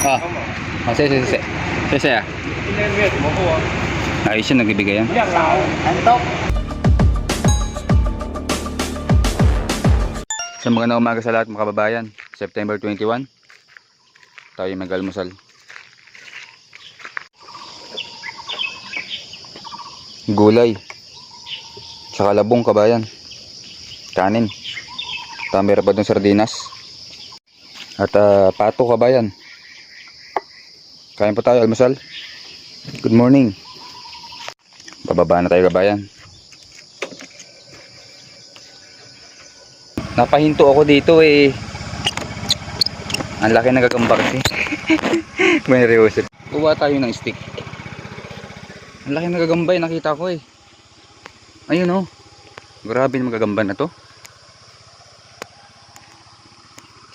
Ah, sige, sige. Sige, sige. 今天没有什么货啊。 Ayos yun, nagbibigay yan. 量少，很多。 Sa magandang umaga sa lahat mga kababayan. September 21. Tayo mag-almusal. Gulay. Tsaka labong kabayan. Kanin. Tamira pa dun sardinas. At pato kabayan. Kain pa tayo almusal. Good morning. Bababa na tayo kabayan. Napahinto ako dito eh. Ang laki ng gagamba kasi. May reusip. Kuha tayo ng stick. Ang laki ng gagamba eh. Nakita ko eh. Ayun oh. Grabe ng gagamba na to.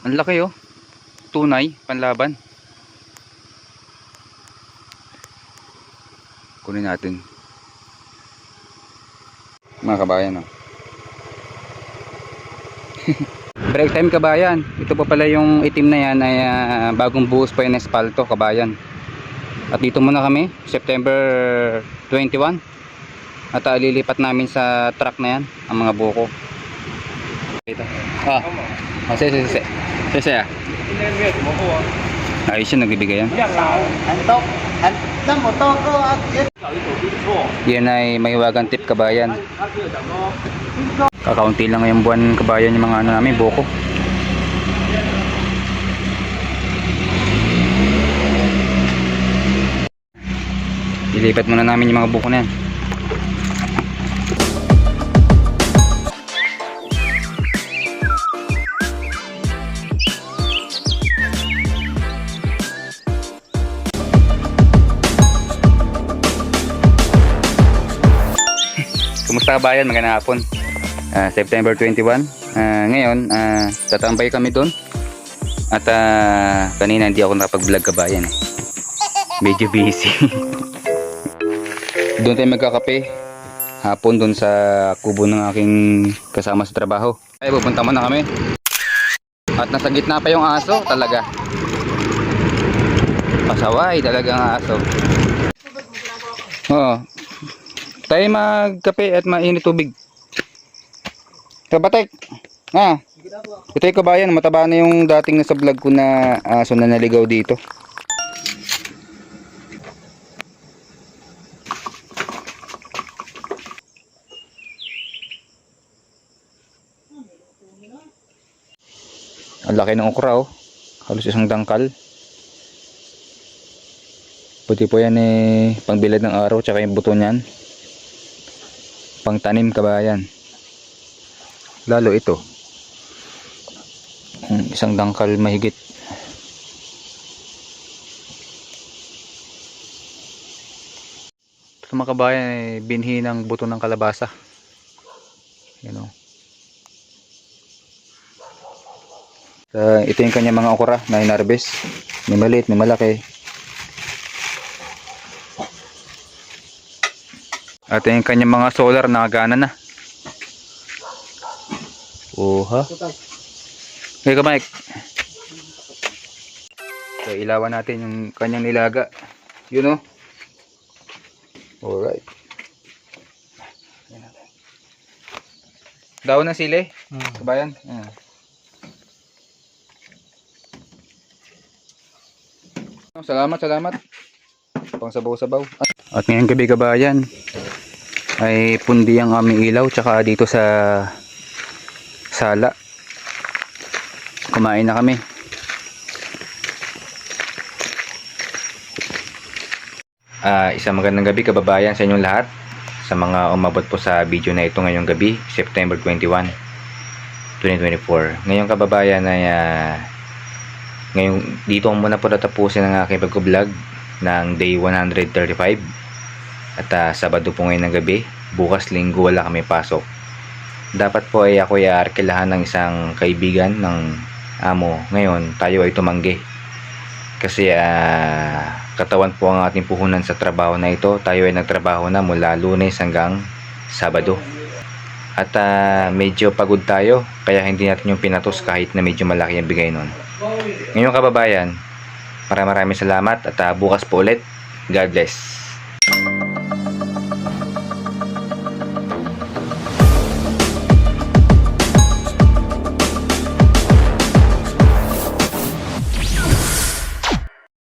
Ang laki oh. Tunay. Panlaban. Kunin natin. Mga kabayan oh. Break time kabayan. Ito pa pala yung itim na yan ay bagong buhos pa yung espalto kabayan. At dito muna kami September 21. At lilipat namin sa truck na yan ang mga buko. Ito. Sige. Sige. 今天没有什么货啊。 Ayos yun, nagbibigay yan. 量少，很多，那么多个啊，也找一手不错。 Yan ay mahiwagang tip kabayan. 他是讲说， Kakaunti lang ngayong buwan kabayan yung mga ano namin buko. Ilipat muna namin yung mga buko na yan. Kumusta kabayan? Magandang hapon. September 21. Ngayon, tatambay kami doon. At kanina hindi ako nakapag-vlog kabayan eh. Medyo busy. Doon tayo magkakape. Hapon doon sa kubo ng aking kasama sa trabaho. Ay, pupunta muna kami. At nasa gitna pa yung aso talaga. Pasaway talaga ang aso. Oo. Tayo magkape at mainit tubig. Kabatek. Ito yung kabayan. Mataba na yung dating nasa vlog ko na aso na naligaw dito. Ang laki ng okra oh. Halos isang dangkal. Puti po yan eh. Pangbilad ng araw. Tsaka yung buto niyan. Pangtanim kabayan. Lalo ito. Isang dangkal mahigit. Ito mga kabayan ay binhi ng buto ng kalabasa. Yan o. Ito yung kanya mga okra na hinarbis. May maliit, may malaki. At yung kanya mga solar nakagana na. Oha. Okay ka Mike. So ilawan natin yung kanyang nilaga. Yun o. Alright. Daon ng sili. Kabayan. Salamat. Pang sabaw-sabaw. At ngayong gabi kabayan ay pundi ang aming ilaw. Tsaka dito sa sala. Kumain na kami. Isang magandang gabi kababayan sa inyong lahat. Sa mga umabot po sa video na ito ngayong gabi, September 21, 2024. Ngayong kababayan ay ngayong dito muna po natapusin ang aking pag-vlog ng day 135. At Sabado po ngayon ng gabi. Bukas Linggo wala kami pasok. Dapat po ay ako ay arkilahan ng isang kaibigan ng amo. Ngayon tayo ay tumanggi. Kasi katawan po ang ating puhunan sa trabaho na ito. Tayo ay nagtrabaho na mula Lunes hanggang Sabado. At medyo pagod tayo. Kaya hindi natin yung pinatos kahit na medyo malaki ang bigay nun. Ngayon kababayan, Maraming salamat at bukas po ulit. God bless.